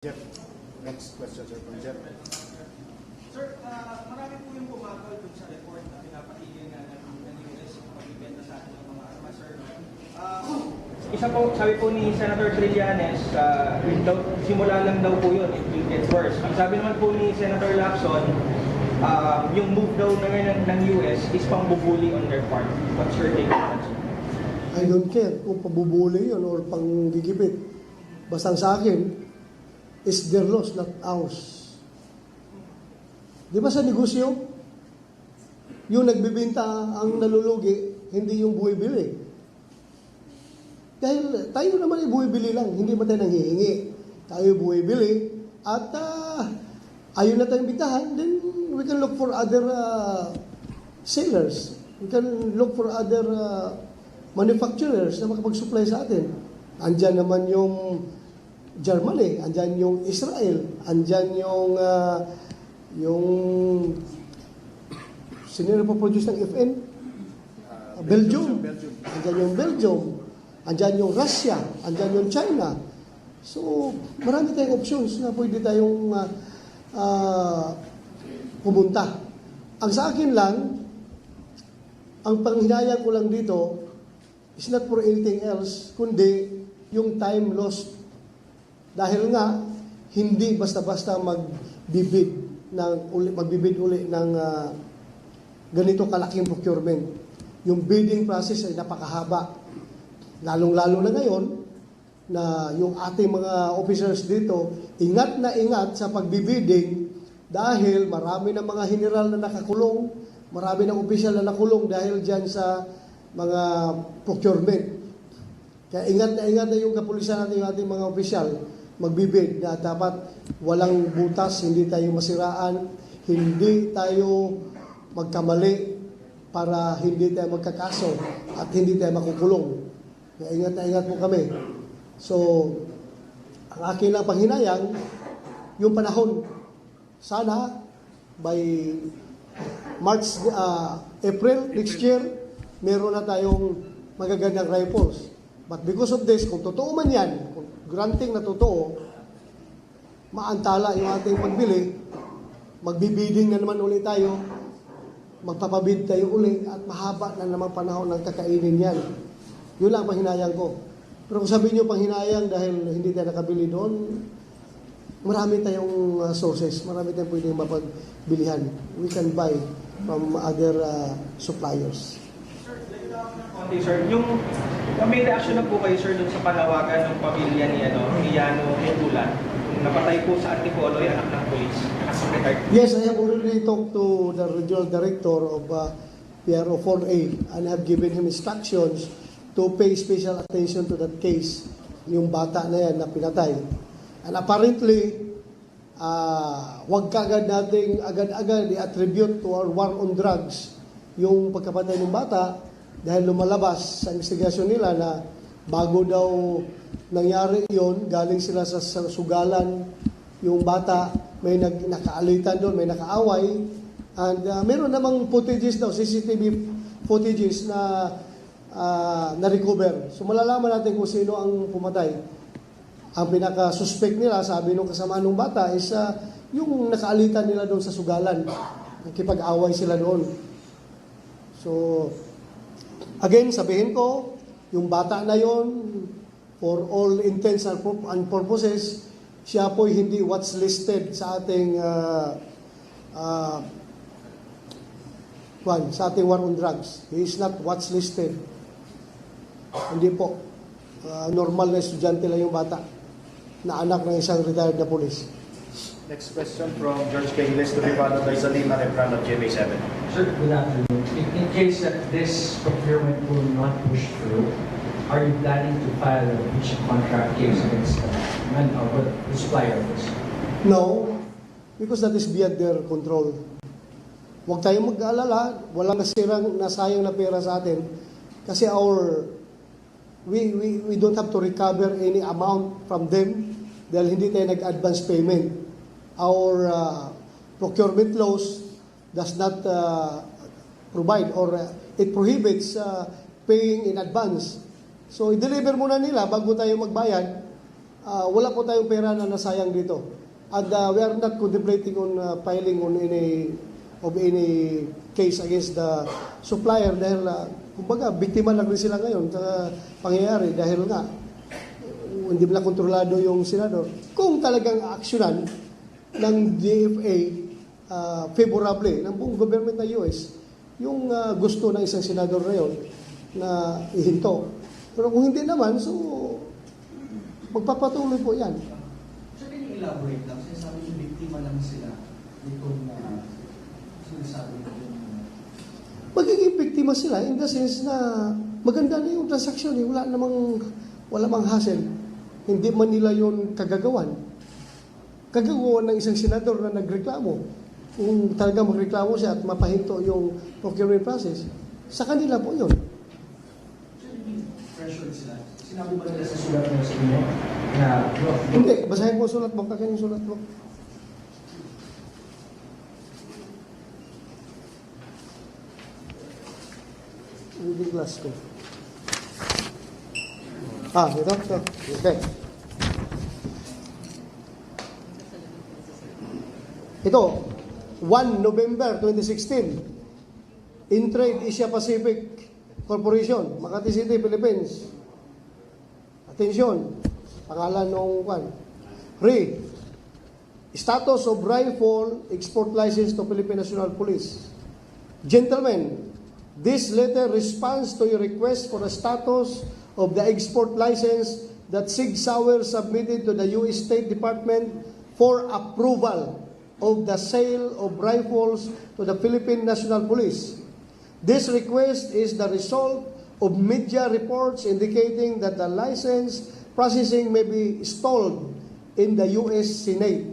Jeff, next question, sir, from Jeff. Sir, marami po yung bumagal dun sa report na pinapatigil nga ng US yung pagbibenta sa atin ng mga armas, sir. Isa po, sabi po ni Senator Trillanes, simula lang daw po yun, it will get worse. Ang sabi naman po ni Senator Lacson, yung move daw na ngayon ng US is pang-bubuli on their part. What's your take on that, sir? I don't care kung pabubuli yun or panggigipit. Basta sa akin, is their loss, not ours. Di ba sa negosyo, yung nagbibenta ang nalulugi, hindi yung buwibili. Dahil tayo naman ay buwibili lang, hindi ba tayo nanghihingi. Tayo buwibili, at ayaw na tayong bitahan, then we can look for other sellers. We can look for other manufacturers na makapag-supply sa atin. Andyan naman yung Germany, andyan yung Israel, andyan yung sino na po-produce ng FN? Belgium. Andyan yung Belgium, andyan yung Russia, andyan yung China. So, marami tayong options na pwede tayong pumunta. Ang sa akin lang, ang panghinayang ko lang dito is not for anything else, kundi yung time lost. Dahil nga, hindi basta-basta magbibid uli ng ganito kalaking procurement. Yung bidding process ay napakahaba. Lalong-lalo na ngayon, na yung ating mga officers dito, ingat na ingat sa pagbibidding dahil marami ng mga general na nakakulong, marami ng opisyal na nakulong dahil dyan sa mga procurement. Kaya ingat na yung kapulisan natin, yung ating mga opisyal, magbibid na dapat walang butas, hindi tayo masiraan, hindi tayo magkamali para hindi tayo magkakaso at hindi tayo makukulong. Kaya ingat po kami. So, ang akin lang panghinayang, yung panahon, sana by April next year, meron na tayong magagandang rifles. But because of this, kung totoo man yan, kung granting na totoo, maantala yung ating pagbili, magbibiding na naman ulit tayo, magpapabid tayo uli, at mahaba na naman panahon ng kakainin yan. Yun lang panghinayang ko. Pero kung sabihin nyo panghinayang dahil hindi tayo nakabili doon, marami tayong sources, marami tayong pwedeng mapagbilihan. We can buy from other suppliers. Okay, sir. May reaction na po kayo, sir, dun sa panawagan ng pamilya ni Yano Mutulan. Napatay po sa Antipolo, yung anak ng polis. Yes, I have already talked to the regional director of PRO 4A and I have given him instructions to pay special attention to that case, yung bata na yan na pinatay. And apparently, wag kagad nating agad-agad i-attribute to our war on drugs yung pagkapatay ng bata dahil lumalabas sa investigasyon nila na bago daw nangyari yon, galing sila sa sugalan yung bata, may nakaalitan doon, may nakaaway, and meron namang footages daw, CCTV footages na na-recover. So malalaman natin kung sino ang pumatay. Ang pinaka-suspect nila, sabi nung kasama ng bata, is yung nakaalitan nila doon sa sugalan. Nakipag-away sila doon. So, again, sabihin ko, yung bata na yon, for all intents and purposes, siya po'y hindi what's listed sa ating sa ating war on drugs. He is not what's listed. Hindi po. Normal na estudyante lang yung bata na anak ng isang retired na police. Next question from George Cahiles to be followed by Zalima Rebran of GMA7. Sir, good afternoon. In case that this procurement will not push through, are you planning to file a breach of contract case against the supplier of this? No, because that is beyond their control. Huwag tayong mag-aalala, walang nasayang na pera sa atin kasi we don't have to recover any amount from them dahil hindi tayo nag-advance payment. Our procurement laws does not provide or it prohibits paying in advance. So, i-deliver muna nila bago tayo magbayad wala po tayong pera na nasayang dito. And we are not contemplating on filing on any case against the supplier dahil kumbaga biktima lang rin sila ngayon sa pangyayari dahil nga hindi nila kontrolado yung senador. Kung talagang aksyonan ng DFA favorably ng buong government ng US yung gusto ng isang senador na yun na ihinto. Pero kung hindi naman, so magpapatuloy po yan. So, can you elaborate lang? Sinasabi yung biktima lang sila nitong sinasabi ko Magiging biktima sila in the sense na maganda na yung transaksyon. Wala mang hassle. Hindi man nila yun kagagawan. Kagagawan ng isang senador na nagreklamo. Kung talaga magreklamo siya at mapahinto yung procurement process, sa kanila po yun. So, hindi pressured sila. Sinabi ba nila sa sulat mo sa inyo na Hindi, basahin mo sulat mo, kakan yung sulat mo. Reading glass ko. Ito. Okay. Ito, 1 November 2016, Intrade Asia Pacific Corporation, Makati City, Philippines. Atensyon, pangalan nung status of rifle export license to Philippine National Police. Gentlemen, this letter responds to your request for a status of the export license that Sig Sauer submitted to the U.S. State Department for approval of the sale of rifles to the Philippine National Police. This request is the result of media reports indicating that the license processing may be stalled in the U.S. Senate.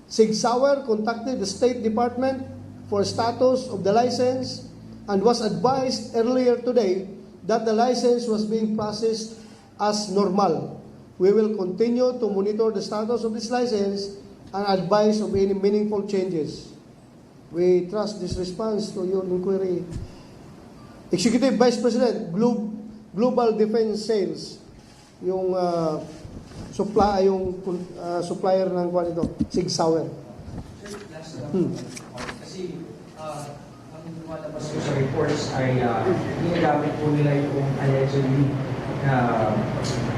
Sig Sauer contacted the State Department for status of the license and was advised earlier today that the license was being processed as normal. We will continue to monitor the status of this license and advise of any meaningful changes. We trust this response to your inquiry. Executive Vice President, Global Defense Sales, yung supplier ng kwan ito, Sig Sauer. Sir, last kasi ang lumalabas ko sa reports ay ginagamit po nila yung allegedly na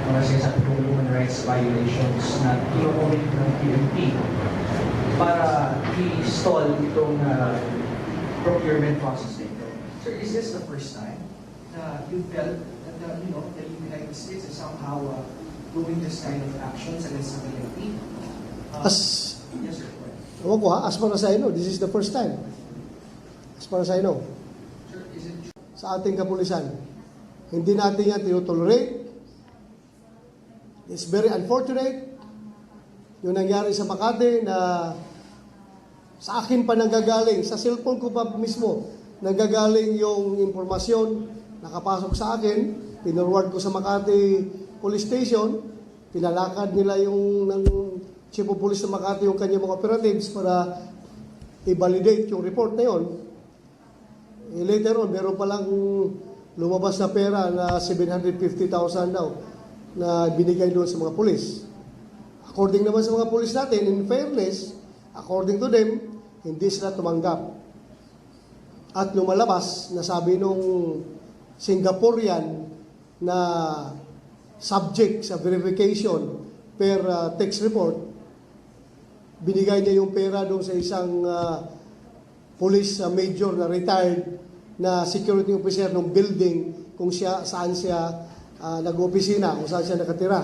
mga sinasabi kong human rights violations na kinukulit ng PNP para i-stall itong procurement process nito. Sir, is this the first time na you felt that the United States is somehow doing this kind of actions against the PNP? Yes, sir. Ewan ko as far as I know, this is the first time. As far as I know. Sir, is it Sa ating kapulisan. Hindi natin yan tinotolerate. It's very unfortunate. Yung nangyari sa Makati na sa akin pa nanggagaling, sa cellphone ko pa mismo, nanggagaling yung impormasyon, nakapasok sa akin, pinorward ko sa Makati Police Station, pinalakad nila yung ng Chief of Police ng Makati yung kanyang mga operatives para i-validate yung report na yun. Later on, meron palang lumabas na pera na 750,000 daw na binigay doon sa mga pulis. According naman sa mga pulis natin, in fairness, according to them, hindi sila tumanggap. At lumalabas na sabi nung Singaporean na subject sa verification per text report, binigay niya yung pera doon sa isang police major na retired na security officer ng building kung saan siya nag-opisina, kung saan siya nakatira.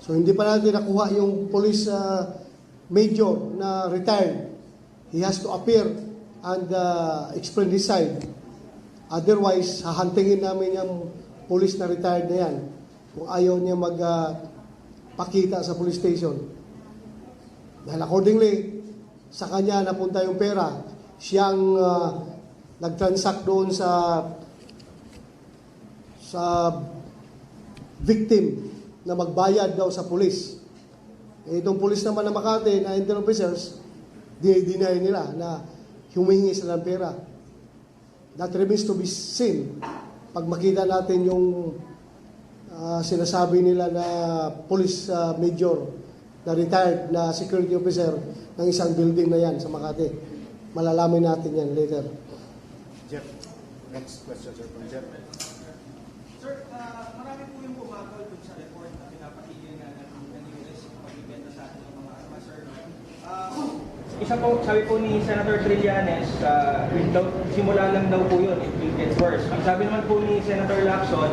So hindi pa natin nakuha yung police major na retired. He has to appear and explain his side. Otherwise, hahantingin namin yung police na retired na yan kung ayaw niya magpakita sa police station. Dahil accordingly, sa kanya napunta yung pera. Siyang nag-transact doon sa victim na magbayad daw sa police. Itong police naman na Makati na intel officers, deny nila na humingi sila ng pera. That remains to be seen. Pag makita natin yung sinasabi nila na police major na retired na security officer ng isang building na yan sa Makati. Malalaman natin yan later. Jeff, next question, sir, from Jeff. Sir, marami po yung bumagal dun sa report na pinapatigil nga ng US yung pagbibenta sa atin ng mga armas, sir. Isa po, sabi po ni Senator Trillanes, simula lang daw po yun, it will get worse. Ang sabi naman po ni Senator Lacson,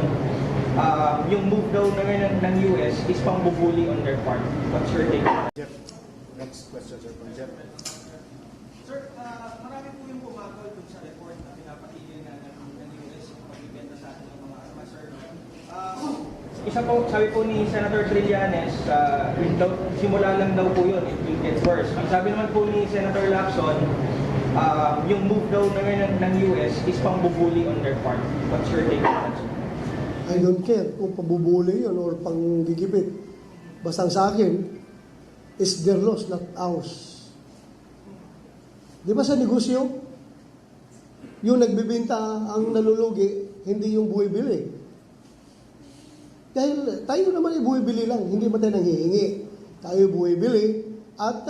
yung move daw ng US is pambubuli on their part. What's your take? Jeff, next question, sir, from Jeff. Sir, marami po yung bumagal dun sa report na pinapatigil nga ng US yung pagbibenta sa atin ng mga armas, sir. Isa po, sabi po ni Senator Trillanes, simula lang daw po yun, it will get worse. Ang sabi naman po ni Senator Lacson, yung move daw ng US is pambubuli on their part. What's your take on that, sir? I don't care kung pabubuli yun or panggigipit. Basta ang sa akin, is their loss, not ours. Di ba sa negosyo, yung nagbibenta ang nalulugi, hindi yung buwibili. Dahil tayo naman ay buwibili lang, hindi ba tayo nanghihingi. Tayo buwibili, at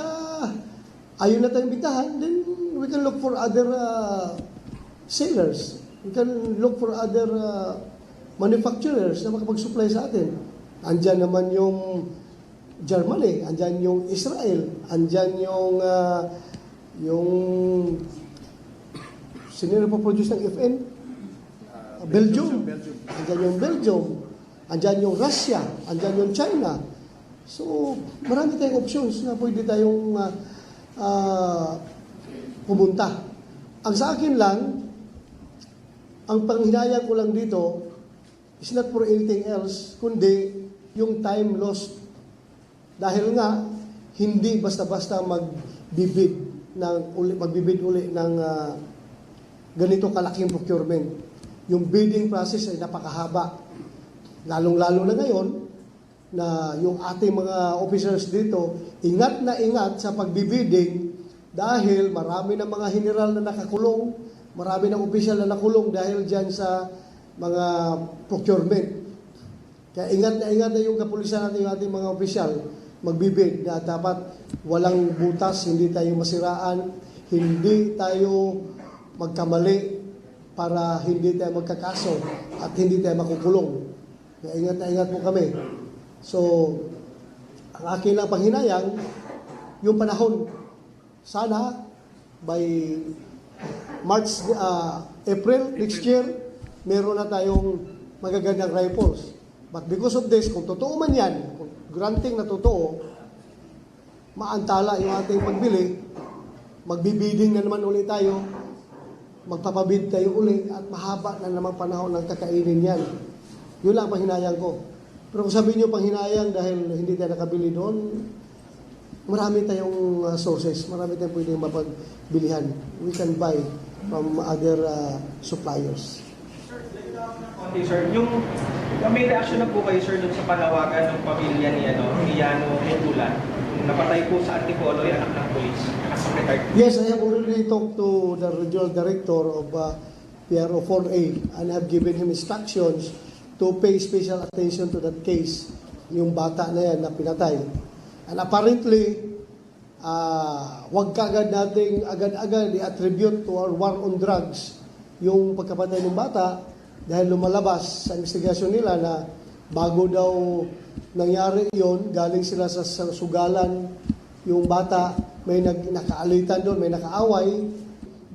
ayaw na tayong bitahan, then we can look for other sellers. We can look for other manufacturers na makapag-supply sa atin. Andyan naman yung Germany, andyan yung Israel, andyan yung sino na produce ng FN? Belgium. Andyan yung Belgium. Andyan yung Russia. Andyan yung China. So, marami tayong options na pwede tayong pumunta. Ang sa akin lang, ang panghinayang ko lang dito, is not for anything else, kundi yung time lost. Dahil nga, hindi basta-basta magbibid uli ng ganito kalaking procurement. Yung bidding process ay napakahaba. Lalong-lalo na ngayon, na yung ating mga officers dito, ingat na ingat sa pagbibidding dahil marami ng mga general na nakakulong, marami ng opisyal na nakulong dahil dyan sa mga procurement. Kaya ingat na yung kapulisan natin, yung ating mga opisyal, magbibid na dapat walang butas, hindi tayo masiraan, hindi tayo magkamali para hindi tayo magkakaso at hindi tayo makukulong. Kaya ingat na ingat po kami. So, ang akin lang panghinayang, yung panahon, sana by March, April next year, meron na tayong magagandang rifles. But because of this, kung totoo man yan, kung granting na totoo, maantala yung ating pagbili, magbibiding na naman ulit tayo, magpapabid tayo ulit, at mahaba na naman panahon ng kakainin yan. Yun lang ang panghinayang ko. Pero kung sabihin nyo panghinayang dahil hindi tayo nakabili doon, marami tayong sources, marami tayong pwedeng mapagbilihan. We can buy from other suppliers. Okay, sir. May reaction na po kayo, sir, dun sa panawagan ng pamilya ni Yano Mutulan. Napatay po sa Antipolo, yung anak ng polis. Yes, I have already talked to the regional director of PRO 4A and have given him instructions to pay special attention to that case, yung bata na yan na pinatay. And apparently, wag kagad nating agad-agad i-attribute to our war on drugs yung pagkapatay ng bata dahil lumalabas sa investigasyon nila na bago daw nangyari yon, galing sila sa sugalan yung bata, may nakaalitan doon, may nakaaway,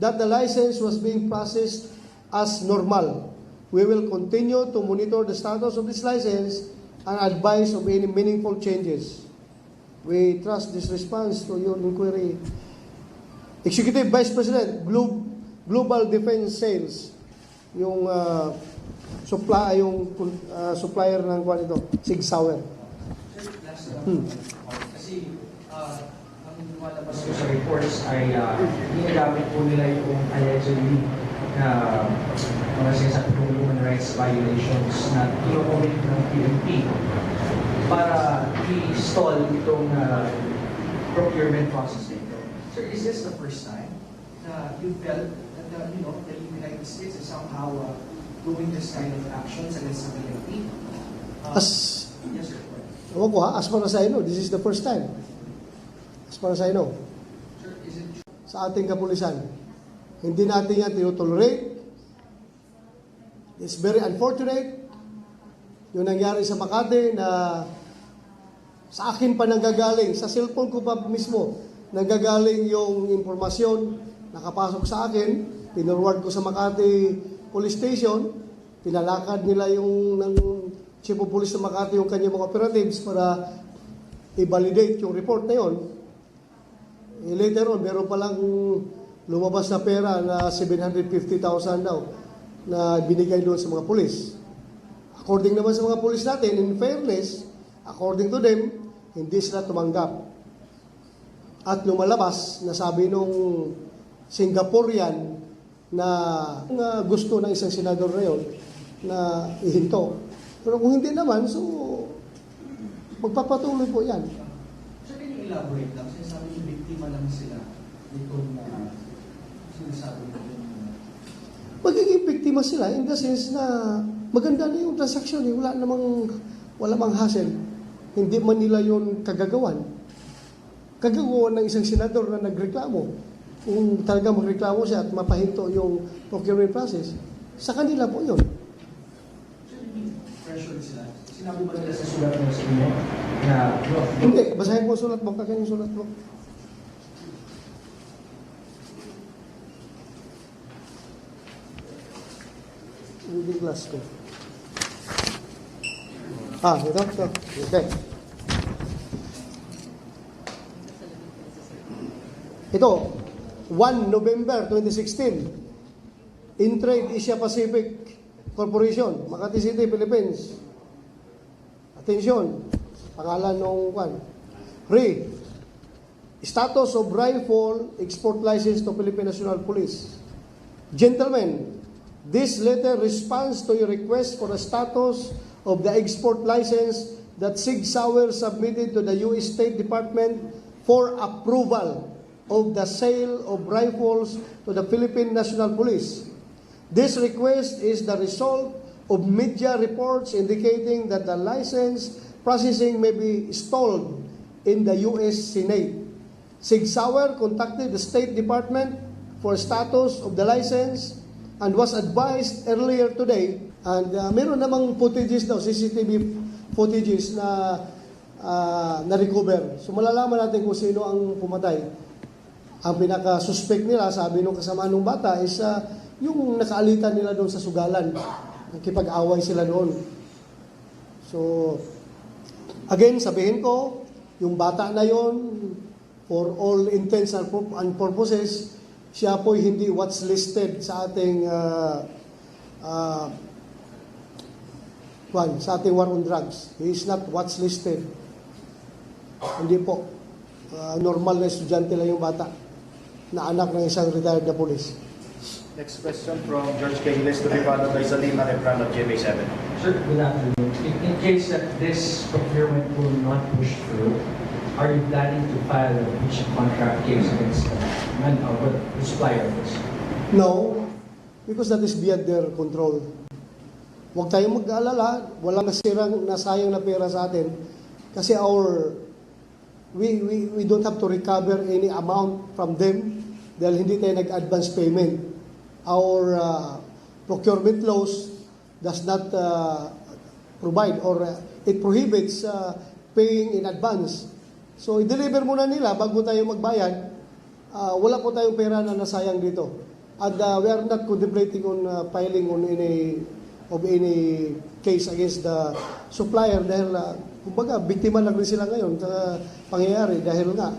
that the license was being processed as normal. We will continue to monitor the status of this license and advise of any meaningful changes. We trust this response to your inquiry. Executive Vice President, Global Defense Sales, yung supplier ng kuwan ito, Sig Sauer. Sir, last kasi ang lumalabas ko sa reports ay ginagamit po nila yung allegedly na mga sinasabi kong human rights violations na kinocommit ng PNP para i-stall itong procurement process nito. Sir, is this the first time na you felt that the United States is somehow doing this kind of actions against the PNP? As, Yes, sir. ewan ko ha, as far as I know, this is the first time. As far as I know. Sir, is it true? Sa ating kapulisan. Hindi natin yan tinutolerate. It's very unfortunate. Yung nangyari sa Makati na sa akin pa nanggagaling, sa cellphone ko pa mismo, nanggagaling yung impormasyon, nakapasok sa akin, pinurward ko sa Makati Police Station, pinalakad nila yung ng Chief of Police ng Makati yung kanyang mga operatives para i-validate yung report na yun. Later on, meron palang lumabas na pera na 750,000 daw na binigay doon sa mga pulis. According naman sa mga pulis natin, in fairness, according to them, hindi sila tumanggap. At lumalabas na sabi nung Singaporean na gusto ng isang senador na yun na ihinto. Pero kung hindi naman, so magpapatuloy po yan. Sir, can you elaborate lang? Sinasabi yung biktima lang sila nitong sinasabi nito. Magiging biktima sila in the sense na maganda na yung transaksyon, wala mang hassle. Hindi man nila yun kagagawan. Kagagawan ng isang senador na nagreklamo. Kung talaga magreklamo siya at mapahinto yung procurement process, sa kanila po yun. Sir, hindi pressure sila. Sinabi ba nila sa sulat mo sa inyo na Hindi, basahin mo sulat mo, kakain yung sulat mo. Reading glass ko. Ito. Okay. Ito, 1 November 2016, Intrade Asia Pacific Corporation, Makati City, Philippines. Attention, pangalan nung status of rifle export license to Philippine National Police. Gentlemen, this letter responds to your request for a status of the export license that Sig Sauer submitted to the U.S. State Department for approval of the sale of rifles to the Philippine National Police. This request is the result of media reports indicating that the license processing may be stalled in the U.S. Senate. Sig Sauer contacted the State Department for status of the license and was advised earlier today. And meron namang footages daw, CCTV footages na na-recover. So malalaman natin kung sino ang pumatay. Ang pinaka-suspect nila, sabi nung kasama nung bata, is yung nakaalitan nila doon sa sugalan. Nakipag-away sila doon. So, again, sabihin ko, yung bata na yon, for all intents and purposes, siya po'y hindi what's listed sa ating sa ating war on drugs. He is not what's listed. Hindi po. Normal na estudyante lang yung bata na anak ng isang retired na police. Next question from George Cahiles to be followed by Zalima Rebrand of GMA7. Sir, good afternoon. In case that this procurement will not push through, are you planning to file a breach of contract case against the supplier of this? No, because that is beyond their control. Huwag tayong mag-aalala, walang nasayang na pera sa atin kasi we don't have to recover any amount from them dahil hindi tayo nag-advance payment. Our procurement laws does not provide or it prohibits paying in advance. So, i-deliver muna nila bago tayo magbayad. Wala po tayong pera na nasayang dito. And we are not contemplating on filing on any case against the supplier dahil, kumbaga, biktima lang rin sila ngayon sa pangyayari dahil nga,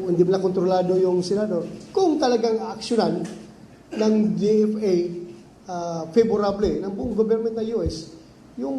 hindi pala kontrolado yung senador. Kung talagang aksyonan ng DFA favorably ng buong government ng US,